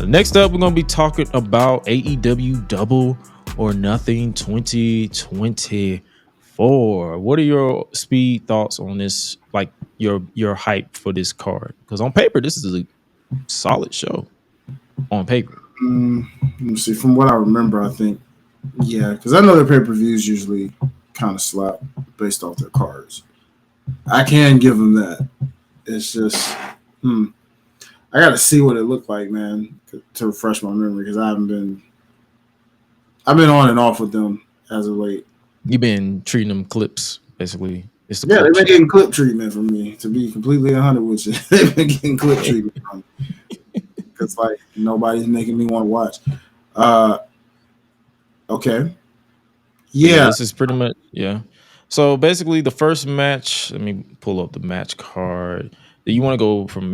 Next up, we're going to be talking about AEW Double or Nothing 2024. What are your speed thoughts on this? Like your hype for this card? Because on paper, this is a solid show. On paper, let me see. From what I remember, I think because I know their pay-per-views usually kind of slap based off their cards. I can give them that. It's just, I got to see what it looked like, man, to refresh my memory because I've been on and off with them as of late. You've been treating them clips, basically. They've been getting clip treatment from me. To be completely 100 with you, they've been getting clip treatment from me because like nobody's making me want to watch. Okay. Yeah, this is pretty much So basically, the first match. Let me pull up the match card. You want to go from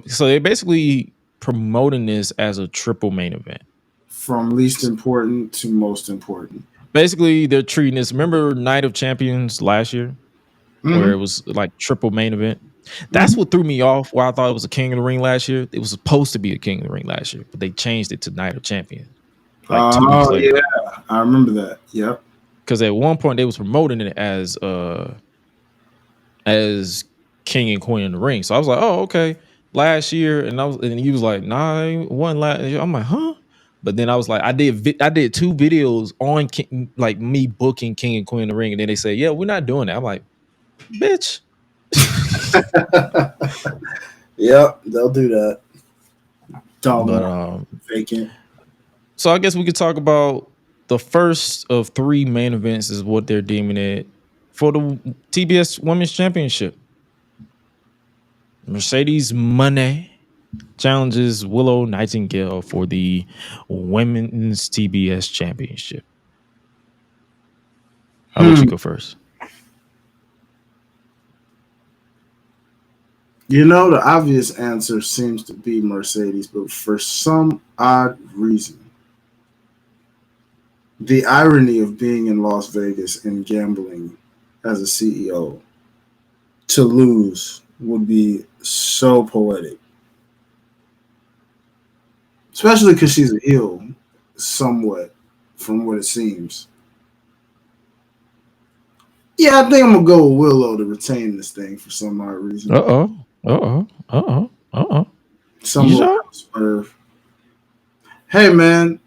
so they're basically promoting this as a triple main event. From least important to most important. Basically, they're treating this. Remember Night of Champions last year, where it was like triple main event. That's what threw me off. Where I thought it was a King of the Ring last year. It was supposed to be a King of the Ring last year, but they changed it to Night of Champions. Like 2 weeks later. Yeah, I remember that. Yep. Because at one point they was promoting it as King and Queen in the Ring. So I was like, oh, okay. Last year, and he was like, nah, I won last year. I'm like, huh? But then I was like, I did 2 videos on like me booking King and Queen in the Ring, and then they say, yeah, we're not doing that. I'm like, bitch. Yep, they'll do that. Vacant. So I guess we could talk about the first of 3 main events is what they're deeming it for the TBS Women's Championship. Mercedes Moné challenges Willow Nightingale for the Women's TBS Championship. I'll let you go first. You know, the obvious answer seems to be Mercedes, but for some odd reason, the irony of being in Las Vegas and gambling as a CEO to lose would be so poetic. Especially because she's a heel somewhat from what it seems. Yeah, I think I'm going to go with Willow to retain this thing for some odd reason. Some swerve. Hey, man.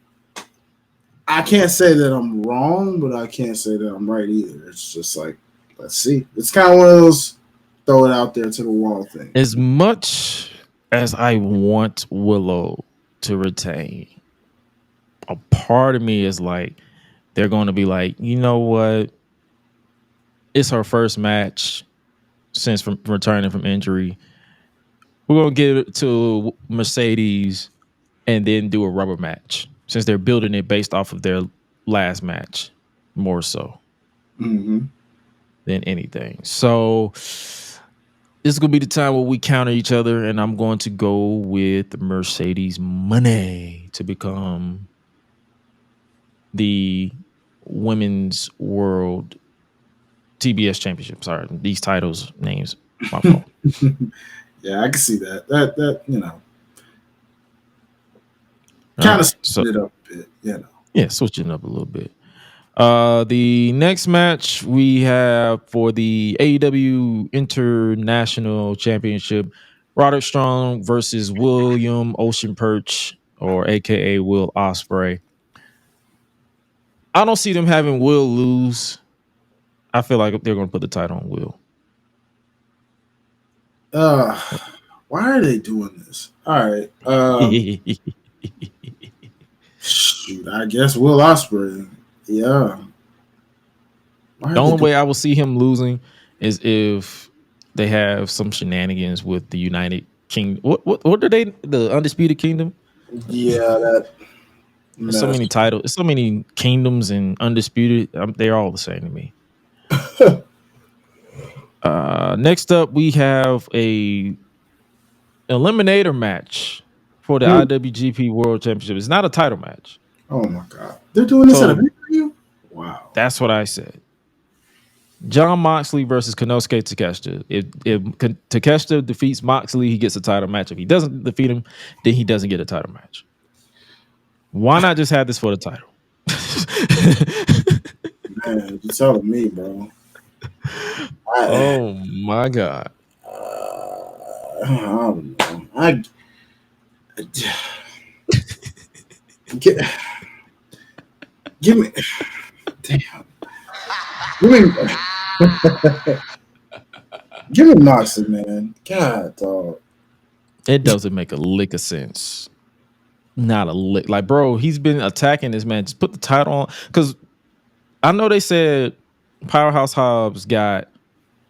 I can't say that I'm wrong, but I can't say that I'm right either. It's just like, let's see. It's kind of one of those throw it out there to the wall thing. As much as I want Willow to retain, a part of me is like, they're going to be like, you know what? It's her first match since returning from injury. We're going to give it to Mercedes and then do a rubber match since they're building it based off of their last match more so than anything. So this is going to be the time where we counter each other, and I'm going to go with Mercedes Moné to become the Women's World TBS Championship. Sorry, these titles names, my fault. Yeah, I can see that. That you know, kind of switch it up a bit. You know, yeah, switch it up a little bit. The next match we have for the AEW International Championship, Roderick Strong versus William Ocean Perch, or AKA Will Ospreay. I don't see them having Will lose. I feel like they're going to put the title on Will. Why are they doing this? All right. Shoot, I guess Will Ospreay. Yeah. The only way I will see him losing is if they have some shenanigans with the United Kingdom. What are they? The Undisputed Kingdom? Yeah, There's so many titles, so many kingdoms and Undisputed. They're all the same to me. Next up, we have a eliminator match for the IWGP World Championship. It's not a title match. Oh my God, they're doing this at a pay-per-view? Wow, that's what I said. John Moxley versus Konosuke Takeshita. If Takeshita defeats Moxley, he gets a title match. If he doesn't defeat him, then he doesn't get a title match. Why not just have this for the title? Man, you telling me, bro. Oh my god. I don't know. Get, give me, damn, give me, give me Moxley, man. God, dog. It doesn't make a lick of sense. Not a lick. Like, bro, he's been attacking this man. Just put the title on. Because I know they said Powerhouse Hobbs got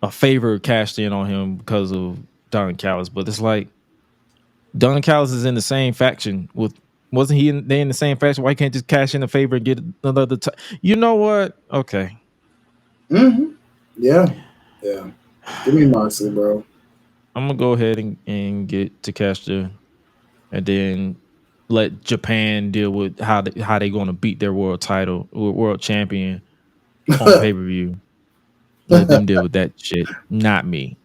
a favor cashed in on him because of Don Callis, but it's like Don Callis is in the same faction with. Wasn't he? They in the same faction? Why can't just cash in a favor and get another? You know what? Okay. Mm-hmm. Yeah. Give me Moxley, bro. I'm gonna go ahead and get Takeshita, and then let Japan deal with how they gonna beat their world title or world champion on pay per view. Let them deal with that shit, not me.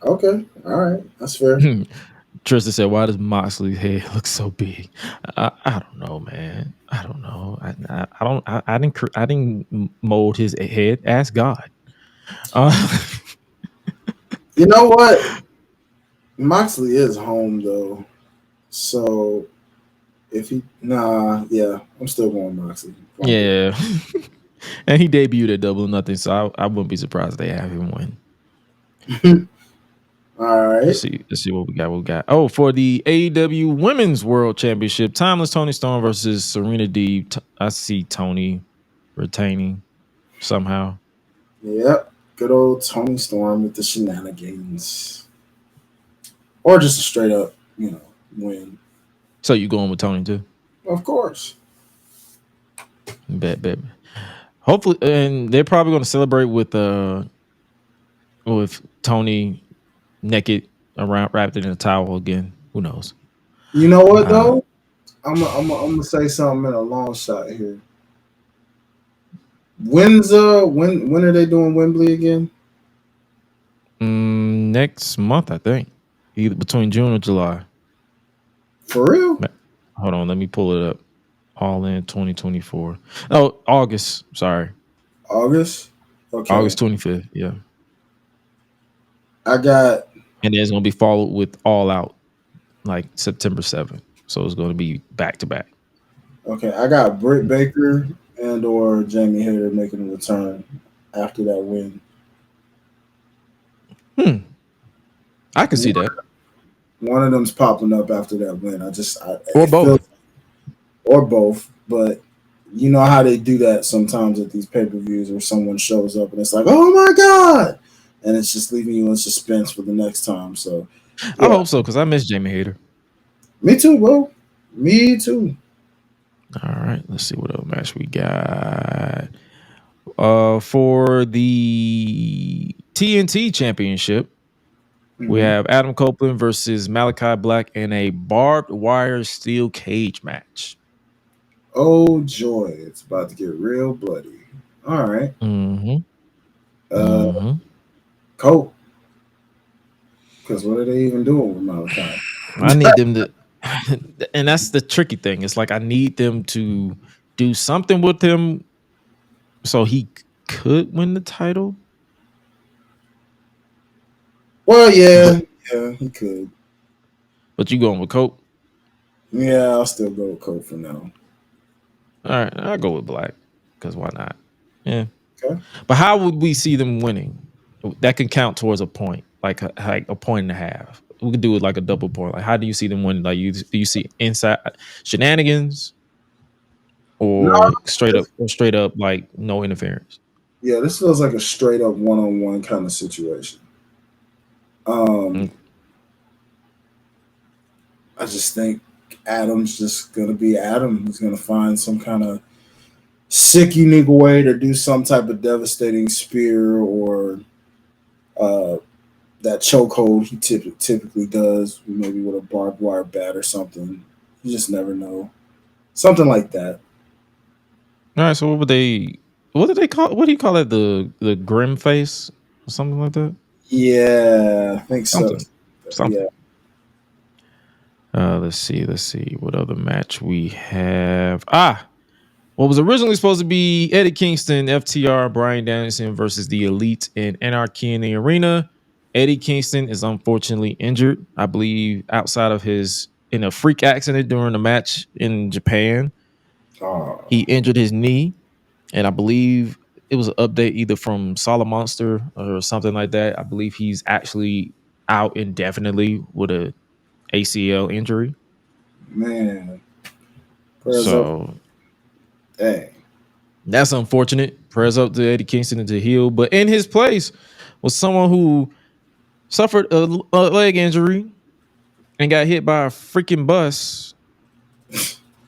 Okay. All right. That's fair. Tristan said, "Why does Moxley's head look so big?" I don't know, man. I don't know. I don't. I didn't mold his head. Ask God. You know what? Moxley is home though, so if he yeah, I'm still going Moxley. Yeah, and he debuted at Double or Nothing, so I wouldn't be surprised if they have him win. All right. Let's see what we got. What we got? Oh, for the AEW Women's World Championship, Timeless Tony Storm versus Serena Deeb. I see Tony retaining somehow. Yep. Good old Tony Storm with the shenanigans, or just a straight up, win. So you going with Tony too? Of course. Bet. Hopefully, and they're probably going to celebrate with Tony naked around wrapped in a towel again. Who knows? You know what though? I'm gonna say something in a long shot here. When are they doing Wembley again? Next month, I think, either between June or July. For real? Hold on, let me pull it up. All in 2024. Oh, August. Sorry, August. Okay. August 25th. Yeah, I got. and then it's gonna be followed with All Out like September 7th. So it's gonna be back to back. Okay, I got Britt Baker and or Jamie Hayter making a return after that win. I can see that. One of them's popping up after that win. Or both. Or both. But you know how they do that sometimes at these pay-per-views where someone shows up and it's like, oh my God. And it's just leaving you in suspense for the next time. So yeah. I hope so, because I miss Jamie Hayter. Me too, bro. Me too. All right, let's see what other match we got. For the TNT Championship, we have Adam Copeland versus Malachi Black in a barbed wire steel cage match. Oh joy, it's about to get real bloody. All right. Cope. Because what are they even doing with Malachi? I need them to, and that's the tricky thing. It's like I need them to do something with him so he could win the title. Well, yeah, he could. But you going with Cope? Yeah, I'll still go with Cope for now. All right, I'll go with Black because why not? Yeah. Okay. But how would we see them winning? That can count towards a point, like a point and a half. We could do it like a double point. Like, how do you see them winning? Like, do you see inside shenanigans, or straight up like no interference? Yeah, this feels like a straight up one-on-one kind of situation. I just think Adam's just gonna be Adam. He's gonna find some kind of sick, unique way to do some type of devastating spear or that chokehold he typically does, maybe with a barbed wire bat or something. You just never know. Something like that. All right. So what would they? what do they call? What do you call it? The grim face or something like that. Yeah, I think so. Something. Yeah. Something. Let's see. Let's see. What other match we have? What was originally supposed to be Eddie Kingston, FTR, Bryan Danielson versus the Elite in Anarchy in the Arena. Eddie Kingston is unfortunately injured. I believe outside of his in a freak accident during a match in Japan, Oh, he injured his knee, and I believe it was an update either from Solid Monster or something like that. I believe he's actually out indefinitely with a ACL injury. man. Prayers up. So Dang. that's unfortunate. Prayers up to Eddie Kingston and to heal. But in his place was someone who suffered a leg injury and got hit by a freaking bus.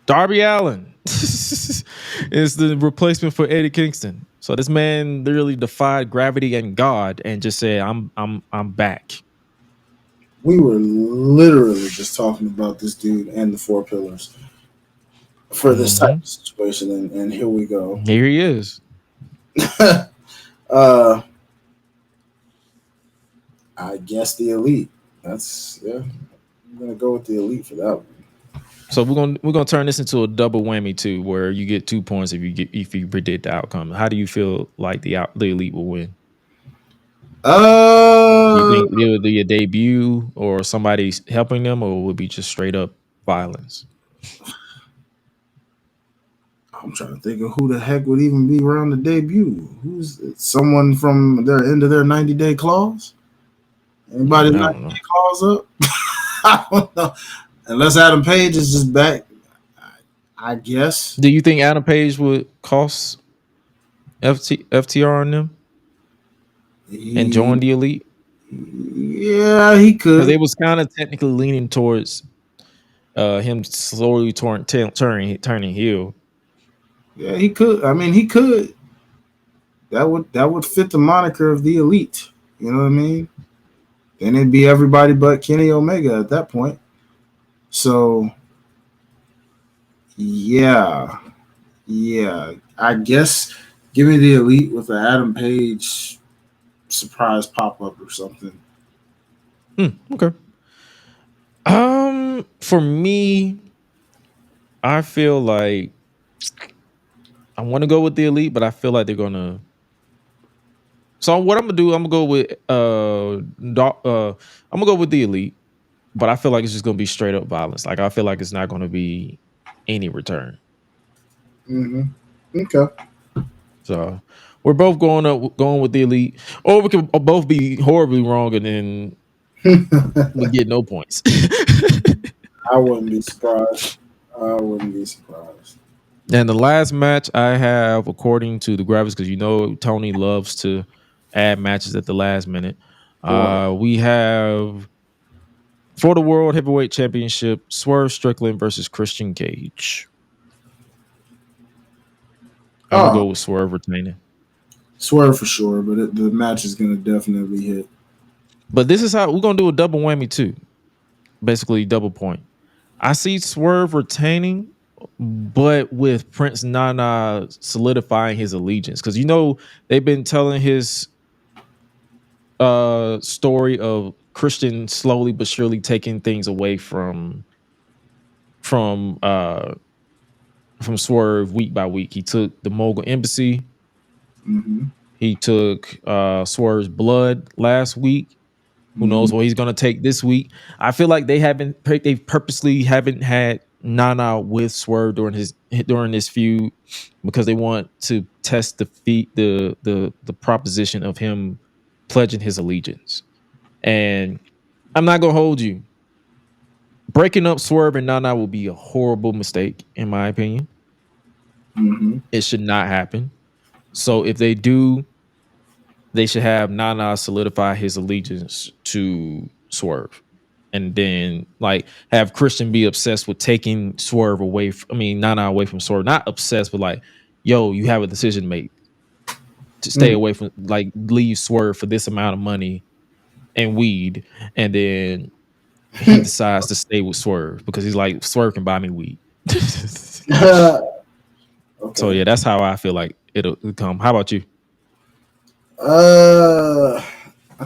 Darby Allin is the replacement for Eddie Kingston. So this man literally defied gravity and God and just said, I'm back." We were literally just talking about this dude and the four pillars for this type Mhm. of situation, and here we go. Here he is. uh, I guess the elite. That's yeah. I'm gonna go with the elite for that one. So we're gonna turn this into a double whammy too, where you get 2 points if you predict the outcome. How do you feel like the elite will win? You Uh, think it would be a debut or somebody's helping them, or would it be just straight up violence? I'm trying to think of who the heck would even be around the debut. Who's someone from their end of their 90-day clause? Anybody I 90-day don't know. clause up? I don't know. Unless Adam Page is just back, I guess. Do you think Adam Page would cost FTR on them and He, join the elite? yeah, he Because could. they was kind of technically leaning towards him slowly turning heel. Yeah, he could. I mean, he could. That would fit the moniker of the elite. You know what I mean? Then it'd be everybody but Kenny Omega at that point. So yeah, yeah. I guess give me the elite with an Adam Page surprise pop up or something. Okay. For me, I feel like I want to go with the elite, but I feel like they're gonna. So what I'm gonna do, I'm gonna go with I'm gonna go with the elite, but I feel like it's just gonna be straight up violence. Like I feel like it's not gonna be any return. Mm-hmm. Okay. So we're both going with the elite, or we could both be horribly wrong, and then we get no points. I wouldn't be surprised. I wouldn't be surprised. And the last match I have, according to the graphics, because you know Tony loves to add matches at the last minute. Boy. We have for the World Heavyweight Championship, Swerve Strickland versus Christian Cage. I'm gonna Oh, go with Swerve retaining. Swerve for sure, but the match is gonna definitely hit. But this is how we're gonna do a double whammy too. Basically, double point. I see Swerve retaining, but with Prince Nana solidifying his allegiance. Because you know, they've been telling his story of Christian slowly but surely taking things away from uh from Swerve week by week. He took the Mogul Embassy. Mm-hmm. He took Swerve's blood last week. Who Mm-hmm. knows what he's gonna take this week? I feel like they purposely haven't had Nana with Swerve during this feud because they want to test the proposition of him pledging his allegiance. And I'm not gonna hold you. Breaking up Swerve and Nana will be a horrible mistake, in my opinion. Mm-hmm. It should not happen. So if they do, they should have Nana solidify his allegiance to Swerve. And then like have Christian be obsessed with taking Swerve away Nana away from Swerve. Not obsessed, but like, yo, you have a decision to make to stay Mm-hmm. away from like leave Swerve for this amount of money and weed. And then he decides to stay with Swerve because he's like, Swerve can buy me weed. So Okay. yeah, that's how I feel like it'll come. How about you? I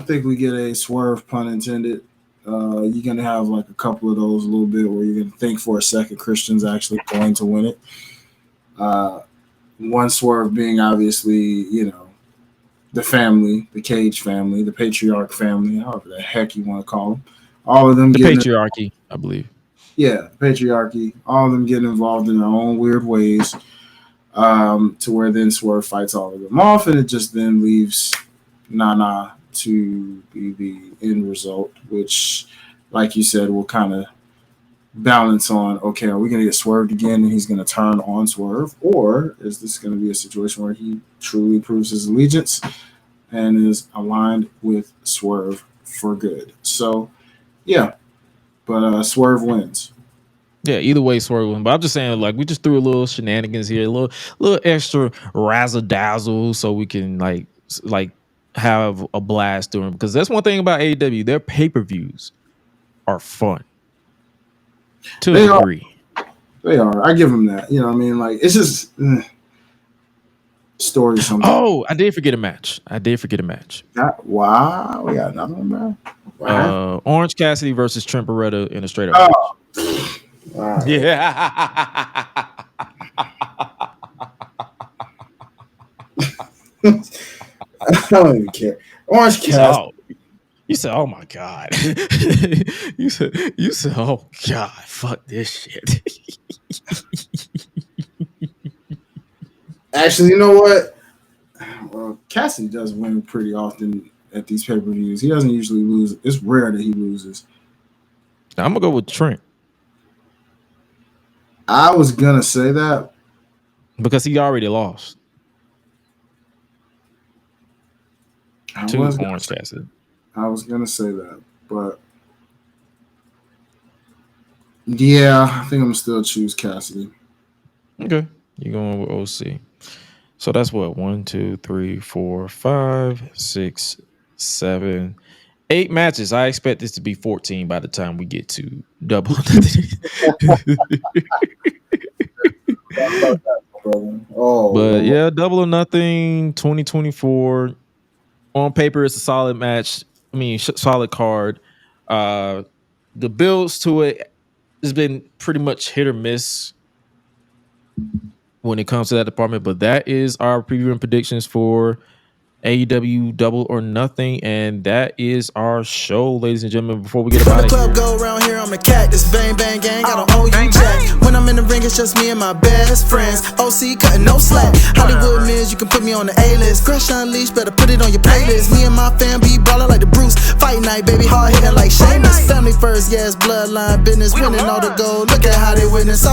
think we get a swerve, pun intended. You're gonna have like a couple of those a little bit where you're gonna think for a second Christian's actually going to win it. One swerve being obviously, the family, the Cage family, the patriarch family, however the heck you want to call them. All of them The getting patriarchy, I believe. yeah, patriarchy. All of them getting involved in their own weird ways, to where then Swerve fights all of them off, and it just then leaves Nana to be the end result, which, like you said, will kind of balance on, okay, are we going to get swerved again and he's going to turn on Swerve, or is this going to be a situation where he truly proves his allegiance and is aligned with Swerve for good? So, yeah, but Swerve wins. Yeah, either way, Swerve wins. But I'm just saying, like, we just threw a little shenanigans here, a little extra razzle dazzle, so we can like have a blast during. Because that's one thing about AEW, their pay-per-views are fun to a degree. They are. I give them that. You know what I mean? Like, it's just stories sometimes. Oh, I did forget a match. Wow. We got another one, bro. Wow. Orange Cassidy versus Trent Beretta in a straight up match. Wow. Yeah. I don't even care. Orange Cassidy. You said, "Oh my god." you said, "Oh god, fuck this shit." Actually, you know what? Well, Cassidy does win pretty often at these pay-per-views. He doesn't usually lose. It's rare that he loses. I'm gonna go with Trent. I was gonna say that because he already lost to Orange Cassidy. I was gonna say that, but yeah, I think I'm gonna still choose Cassidy. Okay, you're going with OC. So that's what 1, 2, 3, 4, 5, 6, 7, 8 matches. I expect this to be 14 by the time we get to Double. But yeah, Double or Nothing 2024. On paper, it's a solid match. I mean, solid card. The builds to it has been pretty much hit or miss when it comes to that department. But that is our preview and predictions for AEW Double or Nothing, and that is our show, ladies and gentlemen. Before we get out of here, go around here, I'm a cactus, bang bang gang, I don't owe you jack. When I'm in the ring, it's just me and my best friends. OC cutting no slack. Hollywood Miz, you can put me on the A-list. Gresh Unleashed, better put it on your playlist. Me and my fam be ballin' like the Bruce. Fight night, baby, hard hitting like Sheamus. Family first, yes, bloodline business, winning all the gold. Look at how they witness.